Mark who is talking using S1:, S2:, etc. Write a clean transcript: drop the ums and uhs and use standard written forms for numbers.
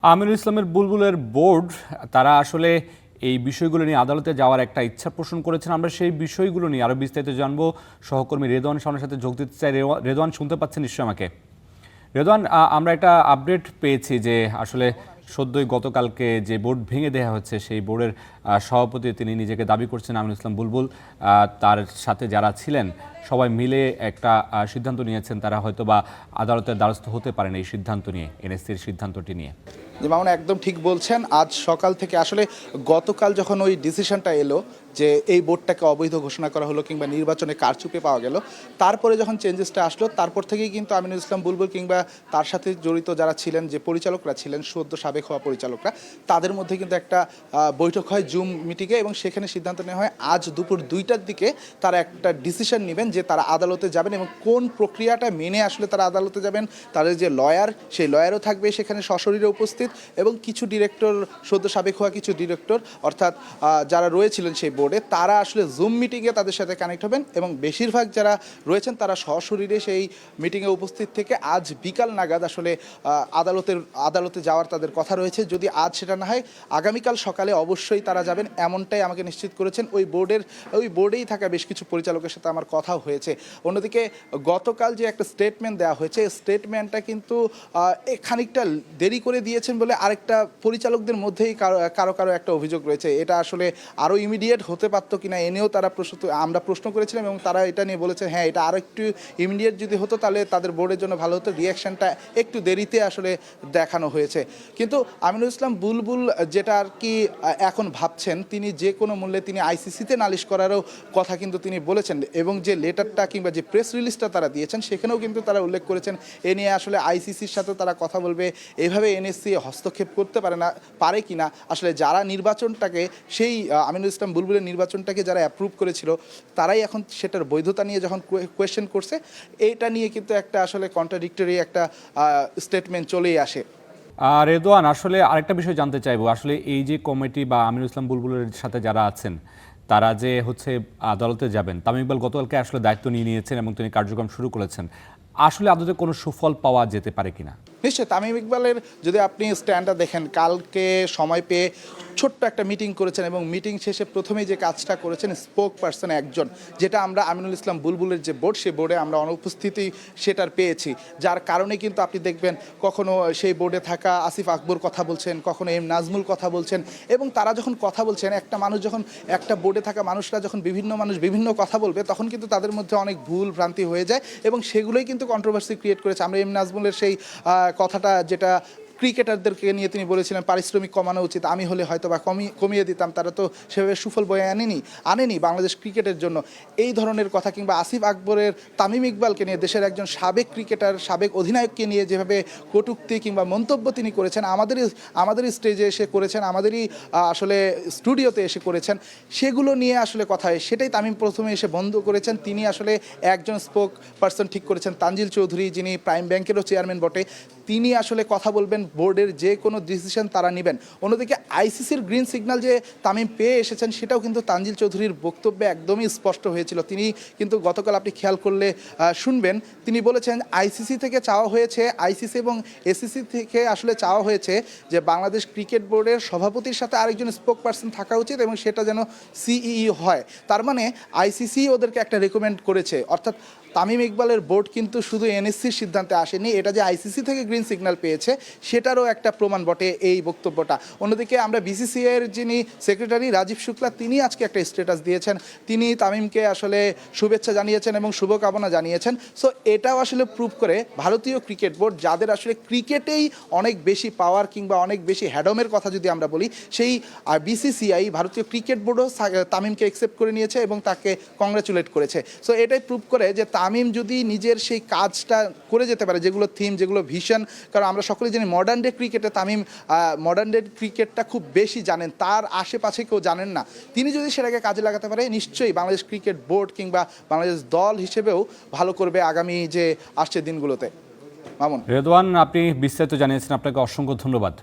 S1: আমিনুল ইসলামের বুলবুলের বোর্ড তারা আসলে এই বিষয়গুলো নিয়ে আদালতে যাওয়ার একটা ইচ্ছা পোষণ করেছেন। আমরা সেই বিষয়গুলো নিয়ে আরও বিস্তারিত জানবো। সহকর্মী রেদওয়ান শাওনের সাথে যোগ দিতে চাই। রেদওয়ান, শুনতে পাচ্ছেন নিশ্চয়ই আমাকে? রেদওয়ান, আমরা একটা আপডেট পেয়েছি যে আসলে সদ্যই গতকালকে যে বোর্ড ভেঙে দেওয়া হচ্ছে সেই বোর্ডের সভাপতি তিনি নিজেকে দাবি করছেন আমিনুল ইসলাম বুলবুল। তার সাথে যারা ছিলেন সবাই মিলে একটা সিদ্ধান্ত নিয়েছেন, তারা হয়তো বা আদালতের দ্বারস্থ হতে পারেন এই সিদ্ধান্ত নিয়ে, এনএসসির সিদ্ধান্তটি নিয়ে।
S2: যে মামুন একদম ঠিক বলছেন। আজ সকাল থেকে আসলে গতকাল যখন ওই ডিসিশনটা এলো যে এই বোর্ডটাকে অবৈধ ঘোষণা করা হলো কিংবা নির্বাচনে কারচুপি পাওয়া গেল, তারপরে যখন চেঞ্জেসটা আসলো তারপর থেকেই কিন্তু আমিনুল ইসলাম বুলবুল কিংবা তার সাথে জড়িত যারা ছিলেন, যে পরিচালকরা ছিলেন, সদ্য সাবেক হওয়া পরিচালকরা, তাদের মধ্যে কিন্তু একটা বৈঠক হয় জুম মিটিংয়ে, এবং সেখানে সিদ্ধান্ত নেওয়া হয় আজ দুপুর 2টার দিকে তারা একটা ডিসিশন নেবেন যে তারা আদালতে যাবেন এবং কোন প্রক্রিয়াটা মেনে আসলে তারা আদালতে যাবেন। তাদের যে লয়ার, সেই লয়ারও থাকবে সেখানে সশরীরে উপস্থিত, এবং কিছু ডিরেক্টর, সদ্য সাবেক হওয়া কিছু ডিরেক্টর অর্থাৎ যারা রয়েছিলেন সেই বোর্ডে, তারা আসলে জুম মিটিংয়ে তাদের সাথে কানেক্ট হবেন, এবং বেশিরভাগ যারা রয়েছেন তারা সশরীরে সেই মিটিংয়ে উপস্থিত থেকে আজ বিকাল নাগাদ আসলে আদালতে যাওয়ার তাদের কথা রয়েছে। যদি আজ সেটা না হয়, আগামীকাল সকালে অবশ্যই তারা যাবেন, এমনটাই আমাকে নিশ্চিত করেছেন ওই বোর্ডেই থাকা বেশ কিছু পরিচালকের সাথে আমার কথাও হয়েছে। অন্যদিকে গতকাল যে একটা স্টেটমেন্ট দেওয়া হয়েছে, স্টেটমেন্টটা কিন্তু খানিকটা দেরি করে দিয়েছেন বলে আরেকটা পরিচালকদের মধ্যেই কারো একটা অভিযোগ রয়েছে। এটা আসলে আরও ইমিডিয়েট হতে পারতো কিনা এ নিয়েও আমরা প্রশ্ন করেছিলাম, এবং তারা এটা নিয়ে বলেছে হ্যাঁ, এটা আরও একটু ইমিডিয়েট যদি হতো তাহলে তাদের বোর্ডের জন্য ভালো হতো। রিয়াকশনটা একটু দেরিতে আসলে দেখানো হয়েছে। কিন্তু আমিনুল ইসলাম বুলবুল যেটা আর কি এখন ভাবছেন, তিনি যে কোনো মূল্যে তিনি আইসিসিতে নালিশ করারও কথা কিন্তু তিনি বলেছেন, এবং যে লেটারটা কিংবা যে প্রেস রিলিজটা তারা দিয়েছেন সেখানেও কিন্তু তারা উল্লেখ করেছেন এ নিয়ে আসলে আইসিসির সাথে তারা কথা বলবে। এইভাবে এনএসসি হস্তক্ষেপ করতে পারে কিনা, আসলে যারা নির্বাচনটাকে, সেই আমিনুল ইসলাম বুলবুলের নির্বাচনটাকে যারা অ্যাপ্রুভ করেছিল, তারাই এখন সেটার বৈধতা নিয়ে যখন কোয়েশ্চেন করছে, এইটা নিয়ে কিন্তু একটা আসলে কন্ট্রাডিক্টরি একটা স্টেটমেন্ট চলেই আসে।
S1: রেদওয়ান, আসলে আরেকটা বিষয় জানতে চাইবো, আসলে এই যে কমিটি বা আমিনুল ইসলাম বুলবুলের সাথে যারা আছেন তারা যে আদালতে যাবেন, তামিম ইকবাল গতকালকে আসলে দায়িত্ব নিয়েছেন এবং তিনি কার্যক্রম শুরু করেছেন, আসলে আদতে কোনো সুফল পাওয়া যেতে পারে কিনা?
S2: নিশ্চয়। তামিম ইকবালের যদি আপনি স্ট্যান্ডটা দেখেন, কালকে সময় পেয়ে ছোট্ট একটা মিটিং করেছেন, এবং মিটিং শেষে প্রথমেই যে কাজটা করেছেন, স্পোক পার্সন একজন, যেটা আমরা আমিনুল ইসলাম বুলবুলের যে বোর্ড, সেই বোর্ডে আমরা অনুপস্থিতি সেটার পেয়েছি, যার কারণে কিন্তু আপনি দেখবেন কখনো সেই বোর্ডে থাকা আসিফ আকবর কথা বলছেন, কখনো এম নাজমুল কথা বলছেন, এবং তারা যখন কথা বলছেন, একটা বোর্ডে থাকা মানুষরা যখন বিভিন্ন কথা বলবে, তখন কিন্তু তাদের মধ্যে অনেক ভুল ভ্রান্তি হয়ে যায়, এবং সেগুলোই কিন্তু কন্ট্রোভার্সি ক্রিয়েট করেছে। আমরা এম নাজমুলের সেই কথাটা, যেটা ক্রিকেটারদেরকে নিয়ে তিনি বলেছিলেন পারিশ্রমিক কমানো উচিত, আমি হলে হয়তো বা কমিয়ে দিতাম, তারা তো সেভাবে সুফল বয়ে আনেনি বাংলাদেশ ক্রিকেটের জন্য, এই ধরনের কথা। কিংবা আসিফ আকবরের তামিম ইকবালকে নিয়ে, দেশের একজন সাবেক ক্রিকেটার, সাবেক অধিনায়ককে নিয়ে যেভাবে কটূক্তি কিংবা মন্তব্য তিনি করেছেন, আমাদেরই স্টেজে এসে করেছেন, আমাদেরই আসলে স্টুডিওতে এসে করেছেন, সেগুলো নিয়ে আসলে কথা হয়, সেটাই তামিম প্রথমে এসে বন্ধ করেছেন। তিনি আসলে একজন স্পোক পার্সন ঠিক করেছেন, তানজিল চৌধুরী, যিনি প্রাইম ব্যাংকেরও চেয়ারম্যান বটে, তিনি আসলে কথা বলবেন, বোর্ডের যে কোনো ডিসিশন তারা নেবেন। অন্যদিকে আইসিসির গ্রিন সিগন্যাল যে তামিম পেয়ে এসেছেন, সেটাও কিন্তু তানজিল চৌধুরীর বক্তব্যে একদমই স্পষ্ট হয়েছিল। তিনি কিন্তু গতকাল আপনি খেয়াল করলে শুনবেন, তিনি বলেছেন আইসিসি থেকে চাওয়া হয়েছে, আইসিসি এবং এসিসি থেকে আসলে চাওয়া হয়েছে যে বাংলাদেশ ক্রিকেট বোর্ডের সভাপতির সাথে আরেকজন স্পোক পার্সন থাকা উচিত, এবং সেটা যেন সিইই হয়। তার মানে আইসিসি ওদেরকে একটা রেকমেন্ড করেছে, অর্থাৎ তামিম ইকবালের বোর্ড কিন্তু শুধু এনএসসির সিদ্ধান্তে আসেনি, এটা যে আইসিসি থেকে গ্রিন সিগন্যাল পেয়েছে সেটারও একটা প্রমাণ বটে এই বক্তব্যটা। অন্যদিকে আমরা বিসিসিআইয়ের যিনি সেক্রেটারি রাজীব শুক্লা, তিনি আজকে একটা স্ট্যাটাস দিয়েছেন, তিনি তামিমকে আসলে শুভেচ্ছা জানিয়েছেন এবং শুভকামনা জানিয়েছেন। সো এটাও আসলে প্রুভ করে ভারতীয় ক্রিকেট বোর্ড, যাদের আসলে ক্রিকেটেই অনেক বেশি পাওয়ার কিংবা অনেক বেশি হ্যাডমের কথা যদি আমরা বলি, সেই বিসিসিআই, ভারতীয় ক্রিকেট বোর্ডও তামিমকে অ্যাকসেপ্ট করে নিয়েছে এবং তাকে কংগ্রাচুলেট করেছে। সো এটাই প্রুভ করে যে তামিম যদি নিজের সেই কাজটা করে যেতে পারে, যেগুলো থিম, যেগুলো ভিশন, কারণ আমরা সকলে জানি মডার্ন ডে ক্রিকেটে তামিম মডার্ন ডে ক্রিকেটটা খুব বেশি জানেন, তার আশেপাশে কেউ জানেন না। তিনি যদি সেটাকে কাজে লাগাতে পারে, নিশ্চয়ই বাংলাদেশ ক্রিকেট বোর্ড কিংবা বাংলাদেশ দল হিসেবেও ভালো করবে আগামী যে আসছে দিনগুলোতে। মামুন।
S1: রেদওয়ান, আপনি বিস্তারিত জানিয়েছেন, আপনাকে অসংখ্য ধন্যবাদ।